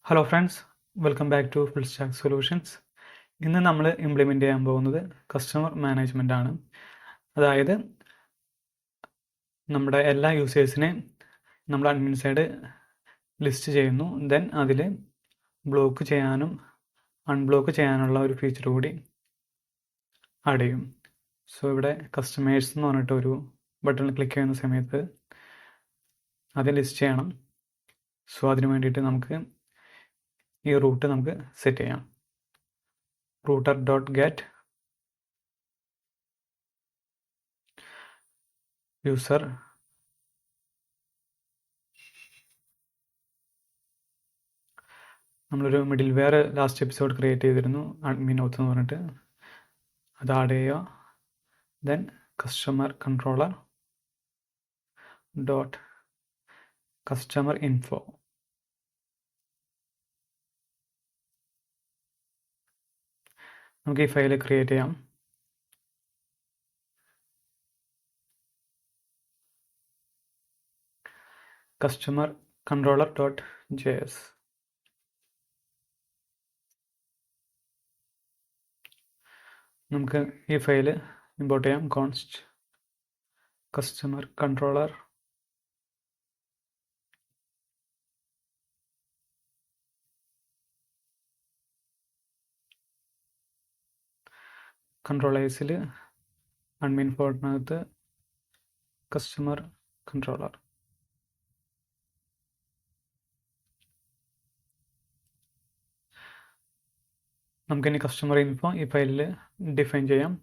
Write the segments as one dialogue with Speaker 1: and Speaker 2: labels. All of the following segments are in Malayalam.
Speaker 1: Hello friends, welcome back to full stack solutions. ഇന്ന് നമ്മൾ ഇംപ്ലിമെൻ്റ് ചെയ്യാൻ പോകുന്നത് കസ്റ്റമർ മാനേജ്മെൻ്റ് ആണ്. അതായത് നമ്മുടെ എല്ലാ യൂസേഴ്സിനെ നമ്മൾ അഡ്മിൻ സൈഡ് ലിസ്റ്റ് ചെയ്യുന്നു. ദെൻ അതിൽ ബ്ലോക്ക് ചെയ്യാനും അൺബ്ലോക്ക് ചെയ്യാനുള്ള ഒരു ഫീച്ചർ കൂടി ആഡ് ചെയ്യും. സോ ഇവിടെ കസ്റ്റമേഴ്സ് എന്ന് പറഞ്ഞിട്ട് ഒരു ബട്ടൺ ക്ലിക്ക് ചെയ്യുന്ന സമയത്ത് അത് ലിസ്റ്റ് ചെയ്യണം. സോ അതിന് വേണ്ടിയിട്ട് നമുക്ക് ഈ റൂട്ട് നമുക്ക് സെറ്റ് ചെയ്യാം. router.get user നമ്മളൊരു middleware last episode create ചെയ്തിരുന്നു, അഡ്മിൻ ഓത്ത് എന്ന് പറഞ്ഞിട്ട്. അത് ആഡ് ചെയ്യുക. Then customer controller dot customer info. നമുക്ക് ഈ ഫയൽ ക്രിയേറ്റ് ചെയ്യാം. Customer controller dot JS. നമുക്ക് ഈ ഫയൽ ഇമ്പോർട്ട് ചെയ്യാം. കോൺസ്റ്റ് കസ്റ്റമർ കൺട്രോളർ കൺട്രോളേഴ്സിൽ അഡ്മിൻ ഫോൾഡറിനകത്ത് കസ്റ്റമർ കൺട്രോളർ. നമുക്കിനി കസ്റ്റമർ ഇൻഫോ ഈ ഫയലിൽ ഡിഫൈൻ ചെയ്യാം.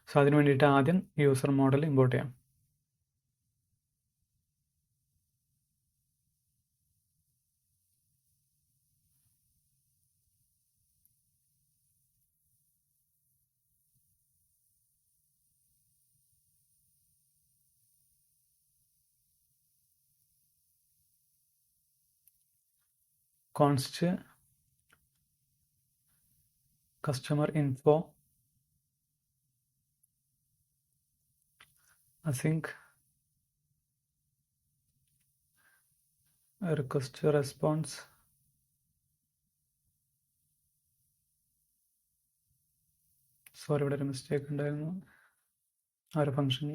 Speaker 1: സോ അതിന് വേണ്ടിയിട്ട് ആദ്യം യൂസർ മോഡൽ ഇമ്പോർട്ട് ചെയ്യാം. Const customer info async request response sorry, ഇവിടെ ഒരു മിസ്റ്റേക്ക് ഉണ്ടായിരുന്നു. ആ ഒരു ഫംഗ്ഷൻ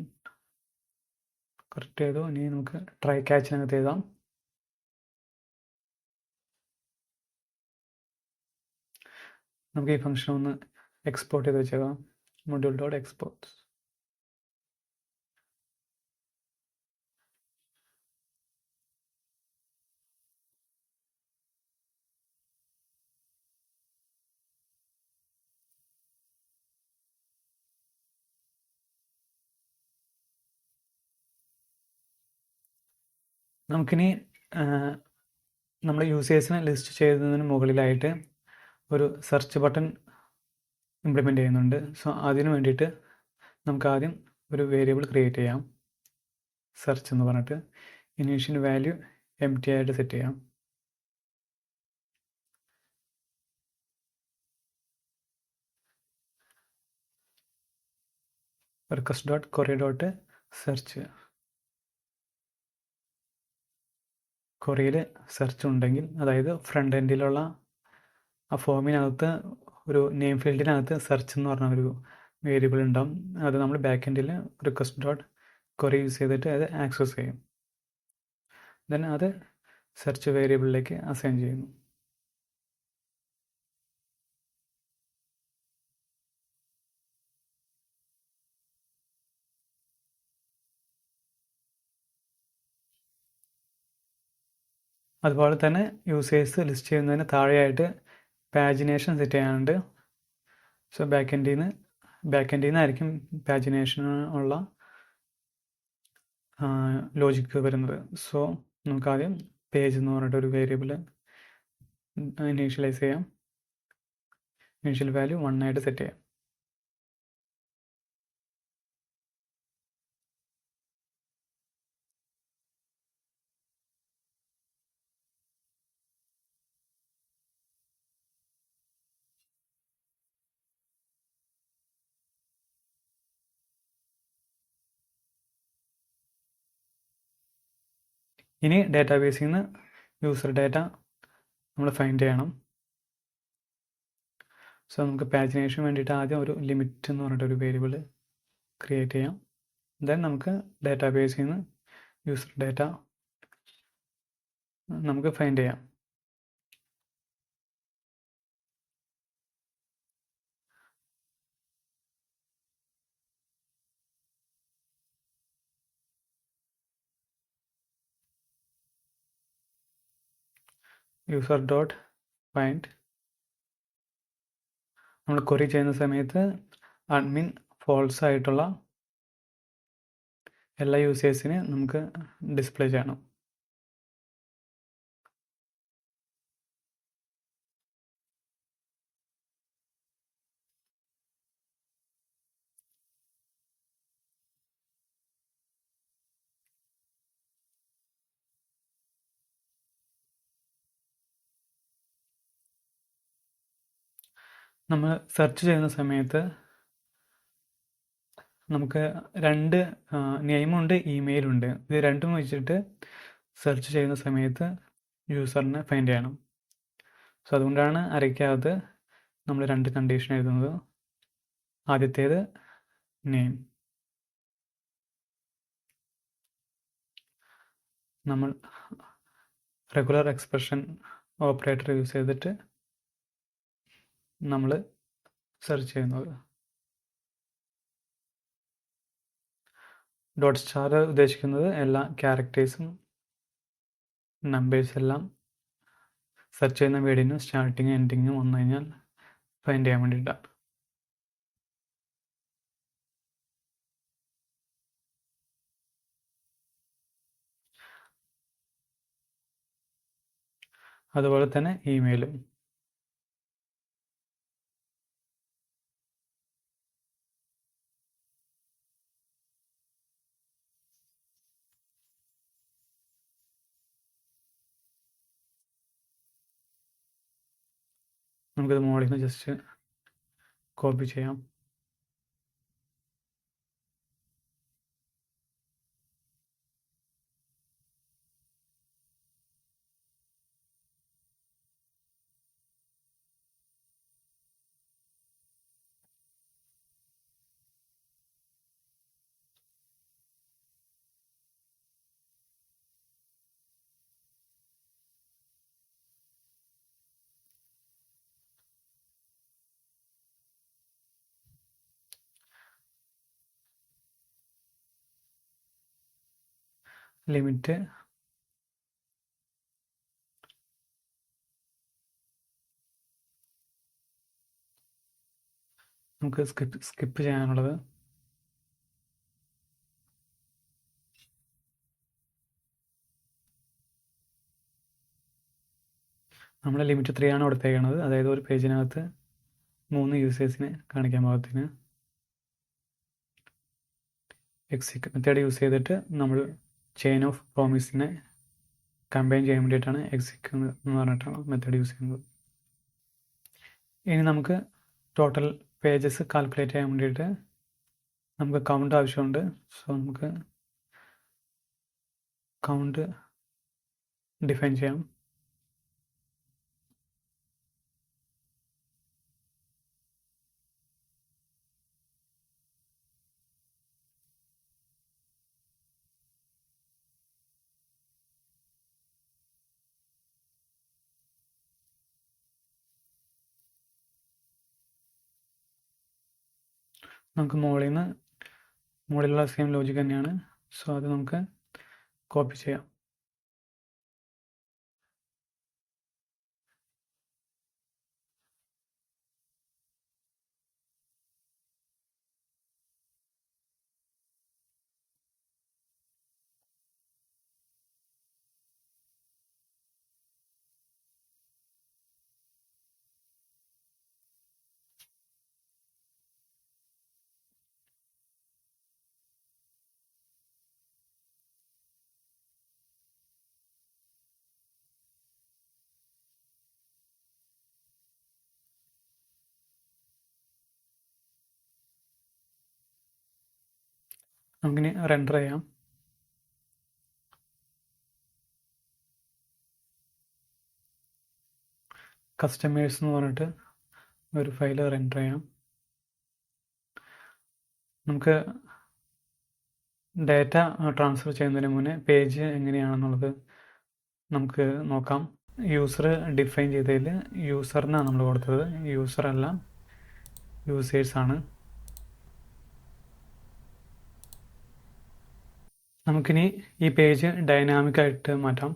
Speaker 1: കറക്റ്റ് ചെയ്തു. ഇനി നമുക്ക് ട്രൈ ക്യാച്ചിനകത്ത് എഴുതാം. നമുക്ക് ഈ ഫംഗ്ഷൻ ഒന്ന് എക്സ്പോർട്ട് ചെയ്ത് വെച്ചേക്കാം. Module dot export. നമുക്കിനി നമ്മൾ യൂസേഴ്സിനെ ലിസ്റ്റ് ചെയ്യുന്നതിന് മുകളിലായിട്ട് ഒരു സെർച്ച് ബട്ടൺ ഇംപ്ലിമെൻ്റ് ചെയ്യുന്നുണ്ട്. സോ അതിന് വേണ്ടിയിട്ട് നമുക്ക് ആദ്യം ഒരു വേരിയബിൾ ക്രിയേറ്റ് ചെയ്യാം. സെർച്ച് എന്ന് പറഞ്ഞിട്ട് ഇനീഷ്യൽ വാല്യൂ empty ആയിട്ട് സെറ്റ് ചെയ്യാം. request dot query dot search. ക്വറിയിൽ സെർച്ച് ഉണ്ടെങ്കിൽ, അതായത് ഫ്രണ്ട് എൻഡിലുള്ള ആ ഫോമിനകത്ത് ഒരു നെയിം ഫീൽഡിനകത്ത് സെർച്ച് എന്ന് പറഞ്ഞ ഒരു വേരിയബിൾ ഉണ്ടാവും. അത് നമ്മൾ ബാക്ക് എൻഡിൽ റിക്വസ്റ്റ് ഡോട്ട് ക്വറി യൂസ് ചെയ്തിട്ട് അത് ആക്സസ് ചെയ്യും. ദെൻ അത് സെർച്ച് വേരിയബിളിലേക്ക് അസൈൻ ചെയ്യുന്നു. അതുപോലെ തന്നെ യൂസേഴ്സ് ലിസ്റ്റ് ചെയ്യുന്നതിന് താഴെയായിട്ട് പാജിനേഷൻ സെറ്റ് ചെയ്യാനുണ്ട്. സോ ബാക്ക് എൻഡിൽ നിന്നായിരിക്കും പാജിനേഷൻ ഉള്ള ലോജിക്ക് വരുന്നത്. സോ നമുക്ക് ആദ്യം പേജ് എന്ന് പറഞ്ഞിട്ട് ഒരു വേരിയബിൾ ഇനീഷ്യലൈസ് ചെയ്യാം. ഇനീഷ്യൽ വാല്യൂ 1 ആയിട്ട് സെറ്റ് ചെയ്യാം. ഇനി ഡാറ്റാബേസിൽ നിന്ന് യൂസർ ഡാറ്റ നമ്മൾ ഫൈൻഡ് ചെയ്യണം. സോ നമുക്ക് പാജിനേഷന് വേണ്ടിയിട്ട് ആദ്യം ഒരു ലിമിറ്റ് എന്ന് പറഞ്ഞിട്ടൊരു വേരിയബിൾ ക്രിയേറ്റ് ചെയ്യാം. ദെൻ നമുക്ക് ഡാറ്റാബേസിൽ നിന്ന് യൂസർ ഡാറ്റ നമുക്ക് ഫൈൻഡ് ചെയ്യാം. യൂസർ ഡോട്ട് ഫൈൻഡ് നമ്മൾ ക്വറി ചെയ്യുന്ന സമയത്ത് അഡ്മിൻ ഫോൾസ് ആയിട്ടുള്ള എല്ലാ യൂസേഴ്സിനെ നമുക്ക് ഡിസ്പ്ലേ ചെയ്യണം. നമ്മൾ സെർച്ച് ചെയ്യുന്ന സമയത്ത് നമുക്ക് രണ്ട് നെയിമുണ്ട് ഇമെയിലുണ്ട്. ഇത് രണ്ടും വെച്ചിട്ട് സെർച്ച് ചെയ്യുന്ന സമയത്ത് യൂസറിനെ ഫൈൻഡ് ചെയ്യണം. സോ അതുകൊണ്ടാണ് അരയ്ക്കകത്ത് നമ്മൾ രണ്ട് കണ്ടീഷൻ എഴുതുന്നത്. ആദ്യത്തേത് നെയിം, നമ്മൾ റെഗുലർ എക്സ്പ്രഷൻ ഓപ്പറേറ്റർ യൂസ് ചെയ്തിട്ട് നമ്മൾ സെർച്ച് ചെയ്യുന്നത്. ഡോട്ട് സ്റ്റാർ ഉദ്ദേശിക്കുന്നത് എല്ലാ ക്യാരക്ടേഴ്സും നമ്പേഴ്സ് എല്ലാം സെർച്ച് ചെയ്യുന്ന വേർഡിനും സ്റ്റാർട്ടിങ് എൻഡിങ്ങും വന്നു കഴിഞ്ഞാൽ ഫൈൻഡ് ചെയ്യാൻ വേണ്ടിയിട്ടാണ്. അതുപോലെ തന്നെ ഇമെയിലും. നമുക്കിത് മുകളിൽ നിന്ന് ജസ്റ്റ് കോപ്പി ചെയ്യാം. ലിമിറ്റ് നമുക്ക് സ്കിപ്പ് ചെയ്യാനുള്ളത് നമ്മൾ ലിമിറ്റ് 3 ആണ് കൊടുത്തേക്കുന്നത്. അതായത് ഒരു പേജിനകത്ത് 3 യൂസേഴ്സിനെ കാണിക്കാൻ പാകത്തിന്. എക്സിക് മെത്തേഡ് യൂസ് ചെയ്തിട്ട് നമ്മൾ ചെയിൻ ഓഫ് പ്രോമിസിനെ കമ്പൈൻ ചെയ്യാൻ വേണ്ടിയിട്ടാണ് എക്സിക് എന്ന് പറഞ്ഞിട്ടാണ് മെത്തേഡ് യൂസ് ചെയ്യുന്നത്. ഇനി നമുക്ക് ടോട്ടൽ പേജസ് കാൽക്കുലേറ്റ് ചെയ്യാൻ വേണ്ടിയിട്ട് നമുക്ക് കൗണ്ട് ആവശ്യമുണ്ട്. സോ നമുക്ക് കൗണ്ട് ഡിഫൈൻ ചെയ്യാം. നമുക്ക് മുകളിലുള്ള സെയിം ലോജിക് തന്നെയാണ്. സോ അത് നമുക്ക് കോപ്പി ചെയ്യാം. നമുക്കിനി റെൻഡർ ചെയ്യാം. കസ്റ്റമേഴ്സ് എന്ന് പറഞ്ഞിട്ട് ഒരു ഫയൽ റെൻഡർ ചെയ്യാം. നമുക്ക് ഡാറ്റ ട്രാൻസ്ഫർ ചെയ്യുന്നതിന് മുന്നേ പേജ് എങ്ങനെയാണെന്നുള്ളത് നമുക്ക് നോക്കാം. യൂസർ ഡിഫൈൻ ചെയ്തതിൽ യൂസറിനാണ് നമ്മൾ കൊടുത്തത്, യൂസർ അല്ല യൂസേഴ്സ് ആണ്. നമുക്കിനി ഈ പേജ് ഡൈനാമിക് ആയിട്ട് മാറ്റാം.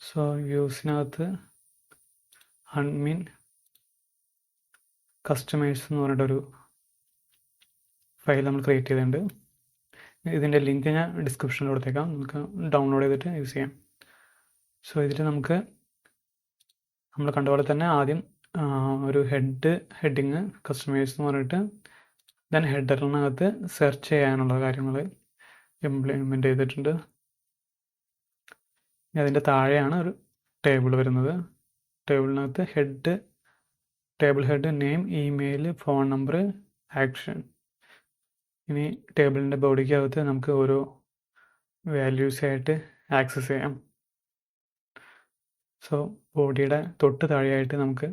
Speaker 1: സോ വ്യൂസിനകത്ത് അഡ്മിൻ കസ്റ്റമേഴ്സ് എന്ന് പറഞ്ഞിട്ടൊരു ഫയൽ നമ്മൾ ക്രിയേറ്റ് ചെയ്തിട്ടുണ്ട്. ഇതിൻ്റെ ലിങ്ക് ഞാൻ ഡിസ്ക്രിപ്ഷനിൽ കൊടുത്തേക്കാം, നമുക്ക് ഡൗൺലോഡ് ചെയ്തിട്ട് യൂസ് ചെയ്യാം. സോ ഇതിൽ നമുക്ക് നമ്മൾ കണ്ട പോലെ തന്നെ ആദ്യം ഒരു ഹെഡിങ് കസ്റ്റമേഴ്സ് എന്ന് പറഞ്ഞിട്ട് ദെൻ ഹെഡറിനകത്ത് സെർച്ച് ചെയ്യാനുള്ള കാര്യങ്ങൾ ഇംപ്ലിമെൻ്റ് ചെയ്തിട്ടുണ്ട്. അതിൻ്റെ താഴെയാണ് ഒരു ടേബിൾ വരുന്നത്. ടേബിളിനകത്ത് table head, name, email, phone number, action. ഇനി ടേബിളിൻ്റെ ബോഡിക്കകത്ത് നമുക്ക് ഓരോ വാല്യൂസ് ആയിട്ട് ആക്സസ് ചെയ്യാം. സോ ബോഡിയുടെ തൊട്ട് താഴെയായിട്ട് നമുക്ക്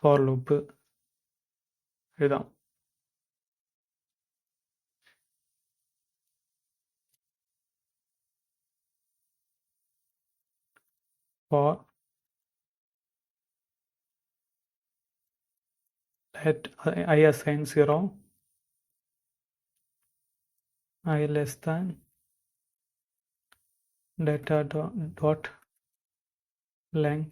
Speaker 1: ഫോർ ലൂപ്പ് എഴുതാം. for let I assign 0, I less than data dot length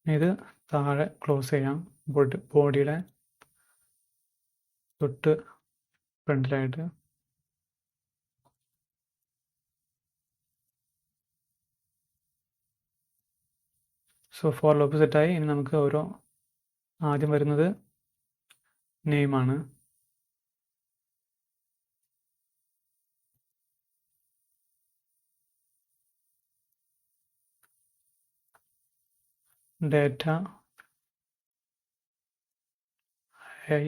Speaker 1: ഇത് താഴെ ക്ലോസ് ചെയ്യാം. ബോഡിയുടെ തൊട്ട് ഫ്രണ്ടിലായിട്ട്. സോ ഫോർ ലൂപ്പ് സെറ്റായി. ഇനി നമുക്ക് ആദ്യം വരുന്നത് നെയിമാണ്. Data I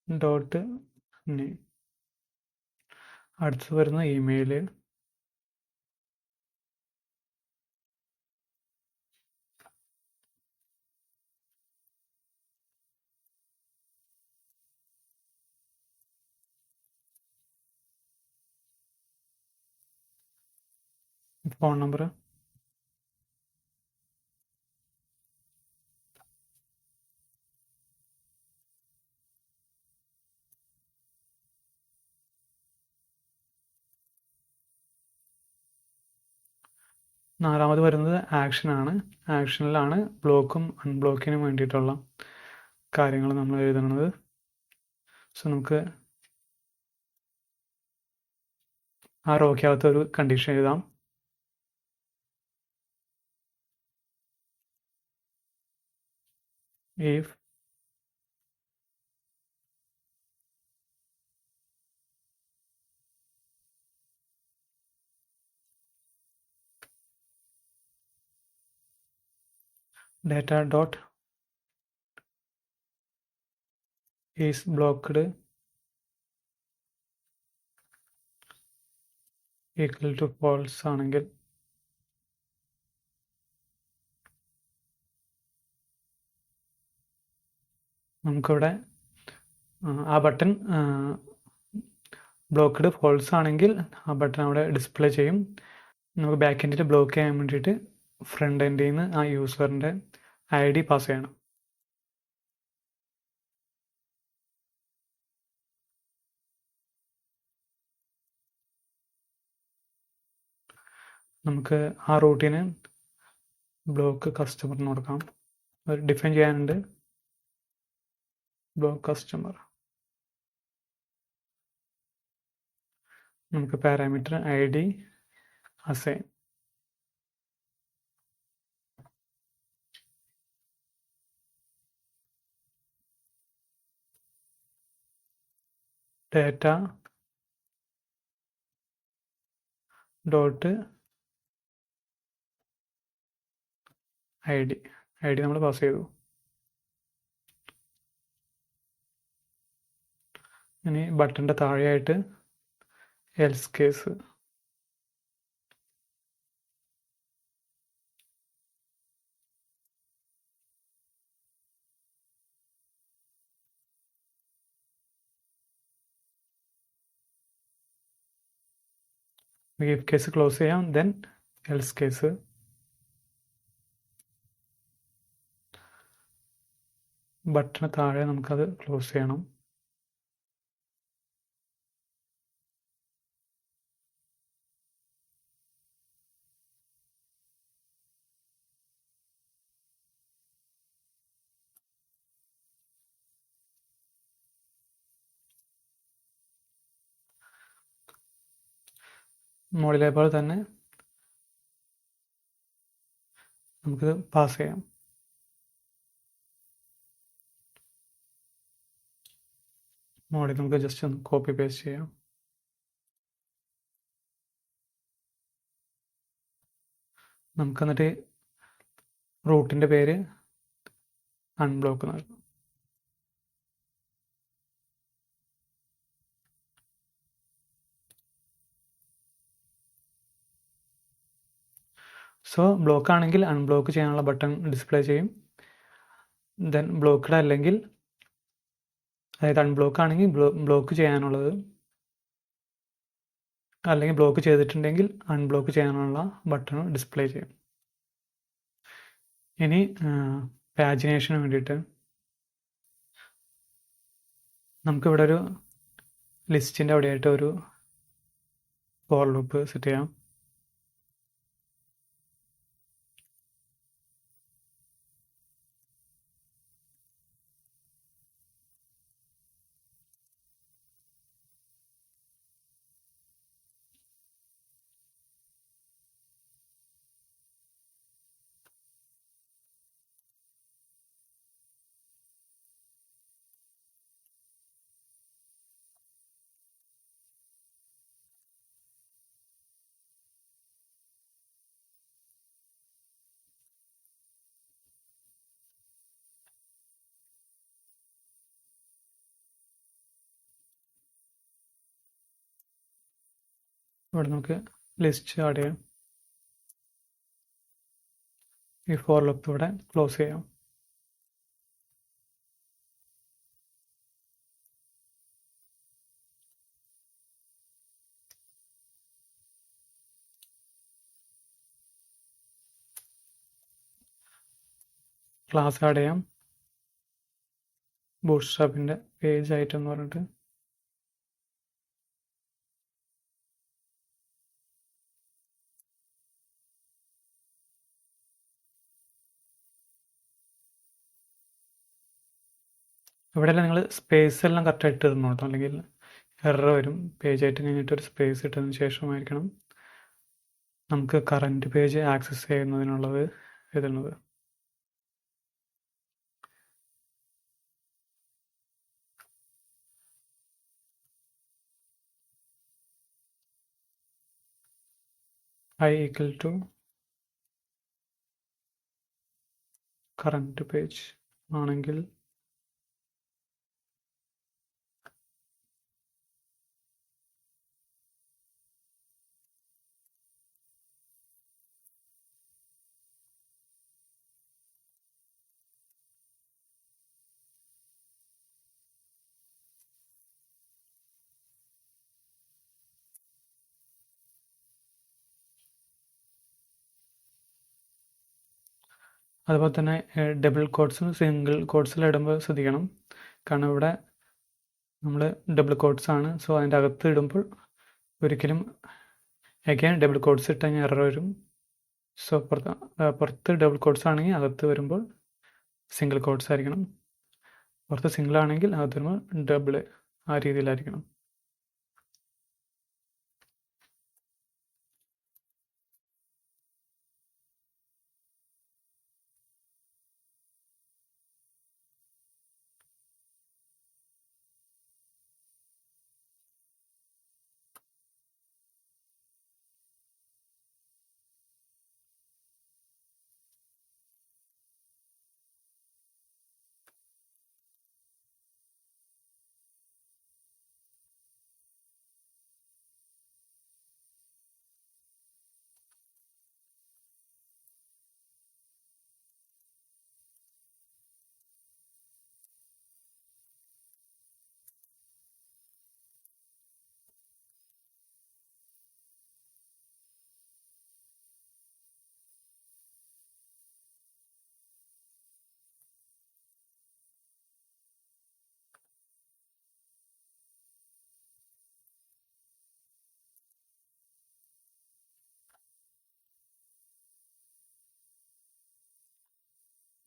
Speaker 1: dot name. അടുത്ത് വരുന്ന ഇമെയിൽ. Phone number. നാലാമത് വരുന്നത് ആക്ഷനാണ്. ആക്ഷനിലാണ് ബ്ലോക്കും അൺബ്ലോക്കിനും വേണ്ടിയിട്ടുള്ള കാര്യങ്ങൾ നമ്മൾ എഴുതുന്നത്. സോ നമുക്ക് ആ റോക്കകത്ത് ഒരു കണ്ടീഷൻ എഴുതാം. if data dot is blocked equal to false ആണെങ്കിൽ നമുക്കിവിടെ ആ ബട്ടൺ ബ്ലോക്ക്ഡ് ഫോൾസ് ആണെങ്കിൽ ആ ബട്ടൺ അവിടെ ഡിസ്പ്ലേ ചെയ്യും. നമുക്ക് ബാക്ക് എൻഡിൽ ബ്ലോക്ക് ചെയ്യാൻ വേണ്ടിയിട്ട് ഫ്രണ്ട് എൻഡിൽ നിന്ന് ആ യൂസറിൻ്റെ ID പാസ് ചെയ്യണം. നമുക്ക് ആ റൂട്ടിന് ബ്ലോക്ക് കസ്റ്റമറിന് കൊടുക്കാം. ഡിഫൈൻ ചെയ്യാനുണ്ട് ബ്ലോക്ക് കസ്റ്റമർ. നമുക്ക് parameter ID assign. Data dot ID ID നമ്മൾ പാസ് ചെയ്തു. ഇനി ബട്ടൻ്റെ താഴെയായിട്ട് else case. If case close ചെയ്യാം, ദെൻ എൽസ് കേസ്. ബട്ടന് താഴെ നമുക്കത് ക്ലോസ് ചെയ്യണം. മുകളിലെ പോലെ തന്നെ നമുക്കിത് പാസ് ചെയ്യാം. മുകളിൽ നമുക്ക് ജസ്റ്റ് ഒന്ന് കോപ്പി പേസ്റ്റ് ചെയ്യാം. നമുക്ക് എന്നിട്ട് റൂട്ടിൻ്റെ പേര് അൺബ്ലോക്ക് നൽകാം. സോ ബ്ലോക്ക് ആണെങ്കിൽ അൺബ്ലോക്ക് ചെയ്യാനുള്ള ബട്ടൺ ഡിസ്പ്ലേ ചെയ്യും. ദെൻ ബ്ലോക്ക്ഡ് അല്ലെങ്കിൽ, അതായത് അൺബ്ലോക്ക് ആണെങ്കിൽ ബ്ലോക്ക് ചെയ്യാനുള്ളത്, അല്ലെങ്കിൽ ബ്ലോക്ക് ചെയ്തിട്ടുണ്ടെങ്കിൽ അൺബ്ലോക്ക് ചെയ്യാനുള്ള ബട്ടൺ ഡിസ്പ്ലേ ചെയ്യും. ഇനി പാജിനേഷന് വേണ്ടിയിട്ട് നമുക്കിവിടെ ഒരു ലിസ്റ്റിൻ്റെ അവിടെയായിട്ട് ഒരു ഫോർ ലൂപ്പ് സെറ്റ് ചെയ്യാം. ഇവിടെ നമുക്ക് ലിസ്റ്റ് ആഡ് ചെയ്യാം. ഈ ഫോർ ലൂപ്പ് ഇവിടെ ക്ലോസ് ചെയ്യാം. ക്ലാസ് ആഡ് ചെയ്യാം. ബൂട്ട്സ്ട്രാപ്പിൻ്റെ പേജ് ഐറ്റം എന്ന് പറഞ്ഞിട്ട് ഇവിടെയെല്ലാം നിങ്ങൾ സ്പേസ് എല്ലാം കറക്റ്റായിട്ട് ഇടണം കേട്ടോ, അല്ലെങ്കിൽ എറർ വരും. പേജ് ആയിട്ട് കഴിഞ്ഞിട്ട് ഒരു സ്പേസ് ഇട്ടതിന് ശേഷമായിരിക്കണം നമുക്ക് കറൻറ്റ് പേജ് ആക്സസ് ചെയ്യുന്നതിനുള്ളത് എഴുതുന്നത്. I equal to current page ആണെങ്കിൽ അതുപോലെ തന്നെ ഡബിൾ കോട്ട്സും സിംഗിൾ കോട്ട്സിൽ ഇടുമ്പോൾ ശ്രദ്ധിക്കണം. കാരണം ഇവിടെ നമ്മൾ ഡബിൾ കോട്ട്സ് ആണ്. സോ അതിൻ്റെ അകത്ത് ഇടുമ്പോൾ ഒരിക്കലും അഗൈൻ ഡബിൾ കോട്ട്സ് ഇട്ട് കഴിഞ്ഞാൽ എറർ വരും. സോ പുറത്ത് ഡബിൾ കോട്ട്സ് ആണെങ്കിൽ അകത്ത് വരുമ്പോൾ സിംഗിൾ കോട്ട്സ് ആയിരിക്കണം. പുറത്ത് സിംഗിൾ ആണെങ്കിൽ അകത്ത് വരുമ്പോൾ ഡബിൾ, ആ രീതിയിലായിരിക്കണം.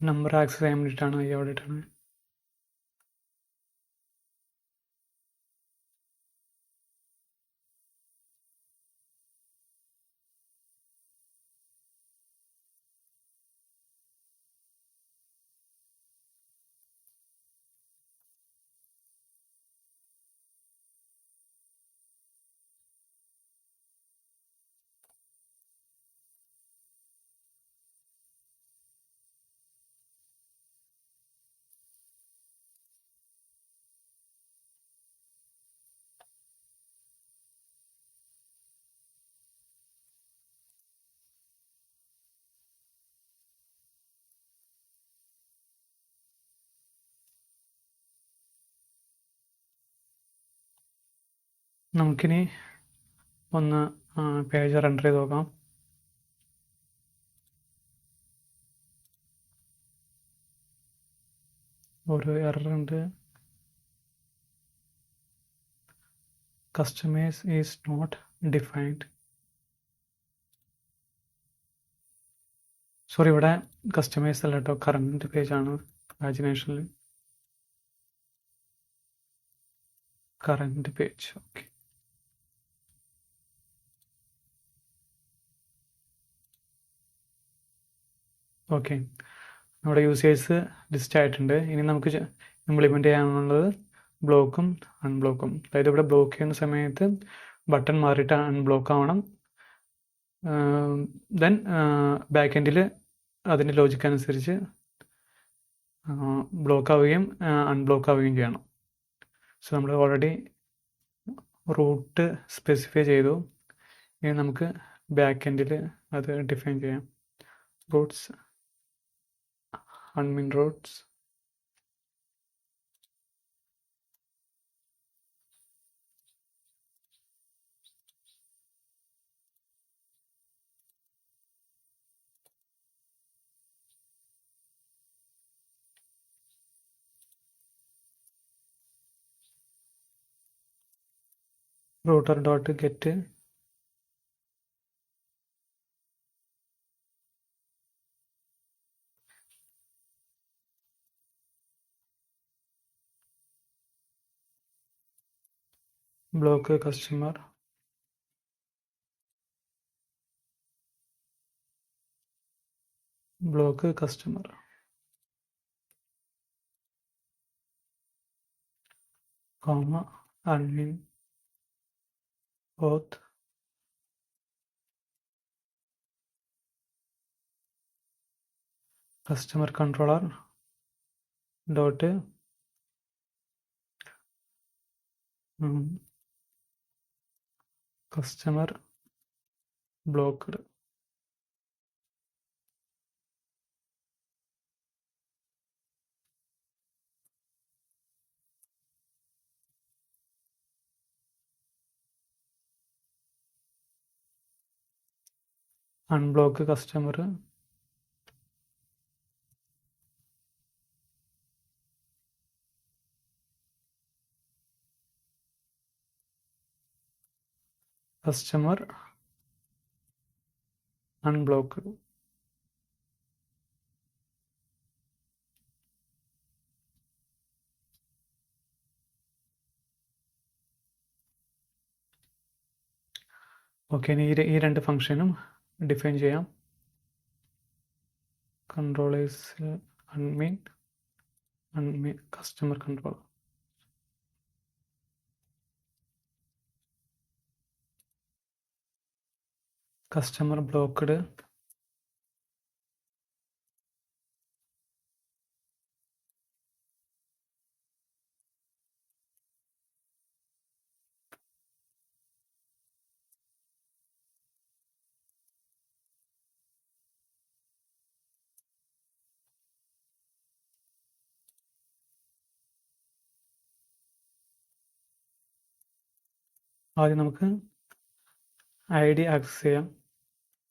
Speaker 1: നമ്പർ ആക്സസ് ചെയ്യാൻ വേണ്ടിയിട്ടാണ് ഈ ഓഡിറ്റാണ്. നമുക്കിനി ഒന്ന് പേജ് റെൻഡർ ചെയ്ത് നോക്കാം. ഒരു എറർ ഉണ്ട്. Customise is not defined. Sorry, ഇവിടെ കസ്റ്റമൈസ് അല്ല കേട്ടോ, കറണ്ട് പേജാണ്. പാജിനേഷനിൽ കറണ്ട് പേജ്. ഓക്കെ, ഓക്കെ, നമ്മുടെ യൂസേഴ്സ് ലിസ്റ്റ് ആയിട്ടുണ്ട്. ഇനി നമുക്ക് ഇംപ്ലിമെൻറ്റ് ചെയ്യാനുള്ളത് ബ്ലോക്കും അൺബ്ലോക്കും. അതായത് ഇവിടെ ബ്ലോക്ക് ചെയ്യുന്ന സമയത്ത് ബട്ടൺ മാറിയിട്ട് അൺബ്ലോക്ക് ആവണം. ദെൻ ബാക്ക് എൻഡിൽ അതിൻ്റെ ലോജിക്ക് അനുസരിച്ച് ബ്ലോക്ക് ആവുകയും അൺബ്ലോക്ക് ആവുകയും ചെയ്യണം. സോ നമ്മൾ ഓൾറെഡി റൂട്ട് സ്പെസിഫൈ ചെയ്തു. ഇനി നമുക്ക് ബാക്ക് എൻഡിൽ അത് ഡിഫൈൻ ചെയ്യാം. Roots admin routes router dot get block customer block customer comma admin auth customer controller dot customer blocked. Unblock customer customer unblocked. Okay, ഇനി ഈ രണ്ട് ഫംഗ്ഷനും ഡിഫൈൻ ചെയ്യാം. Controllers admin customer controller customer blocked ആദ്യം നമുക്ക് ഐഡി ആക്സസ് ചെയ്യാം.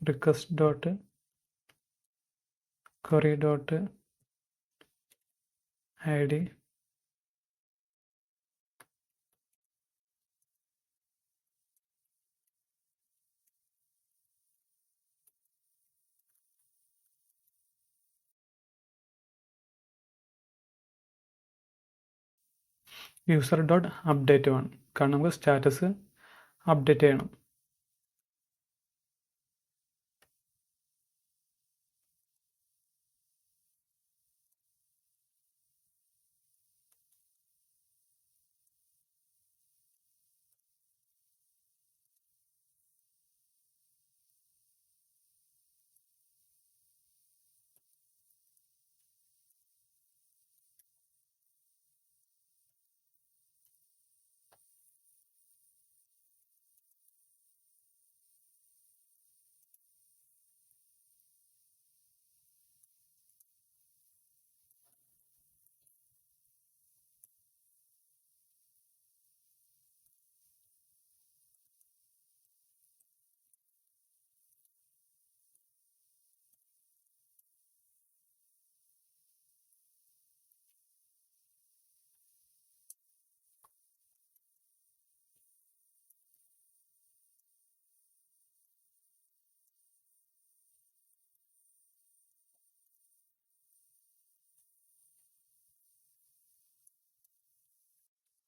Speaker 1: Request dot query dot ID user.update വേണം, കാരണം നമുക്ക് സ്റ്റാറ്റസ് അപ്ഡേറ്റ് ചെയ്യണം.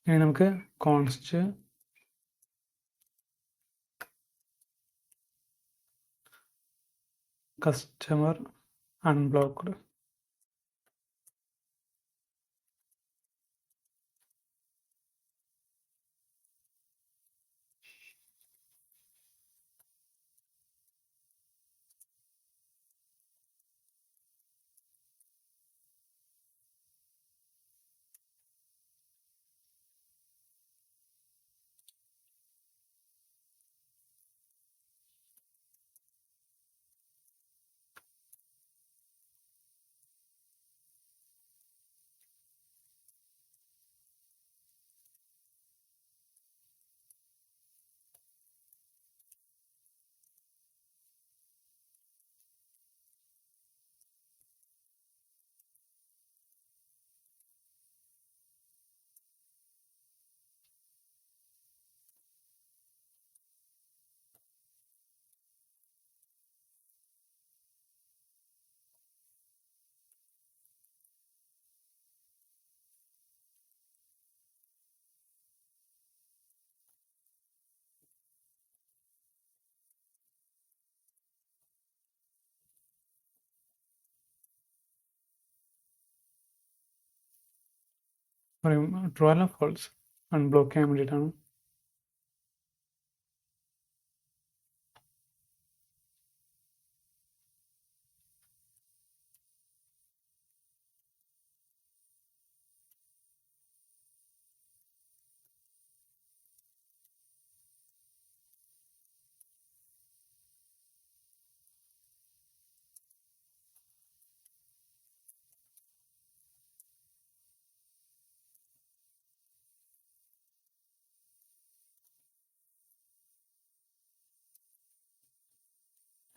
Speaker 1: ഇനി നമുക്ക് കോൺസ്റ്റ് കസ്റ്റമർ അൺബ്ലോക്ക്ഡ് പറയും. ട്രൂ അല്ല ഫോൾസ് അൺബ്ലോക്ക് ചെയ്യാൻ വേണ്ടിയിട്ടാണ്.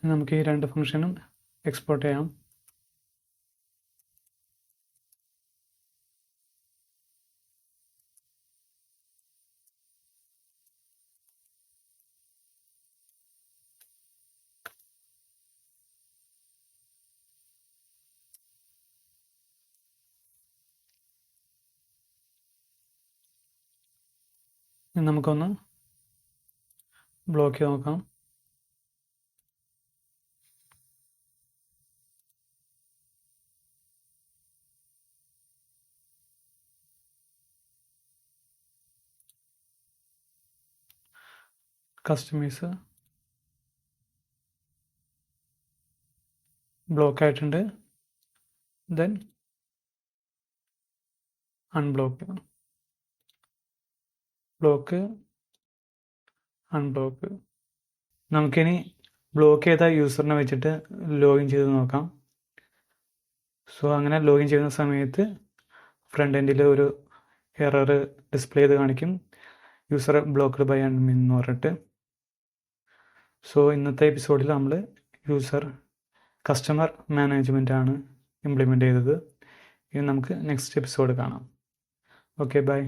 Speaker 1: നമുക്ക് ഈ രണ്ട് ഫംഗ്ഷനും എക്സ്പോർട്ട് ചെയ്യാം. നമുക്കൊന്ന് ബ്ലോക്ക് ചെയ്ത് നോക്കാം. കസ്റ്റമൈസ് ബ്ലോക്ക് ആയിട്ടുണ്ട്. Then unblock, block, unblock. നമുക്കിനി ബ്ലോക്ക് ചെയ്ത യൂസറിനെ വെച്ചിട്ട് ലോഗിൻ ചെയ്ത് നോക്കാം. സോ അങ്ങനെ ലോഗിൻ ചെയ്യുന്ന സമയത്ത് ഫ്രണ്ട് എൻഡിൽ ഒരു എറർ ഡിസ്പ്ലേ ചെയ്ത് കാണിക്കും, യൂസർ ബ്ലോക്ക്ഡ് ബൈ അഡ്മിൻ എന്ന് പറഞ്ഞിട്ട്. സോ ഇന്നത്തെ എപ്പിസോഡിൽ നമ്മൾ കസ്റ്റമർ മാനേജ്മെൻ്റ് ആണ് ഇംപ്ലിമെൻ്റ് ചെയ്തത്. ഇനി നമുക്ക് നെക്സ്റ്റ് എപ്പിസോഡ് കാണാം. Okay, by.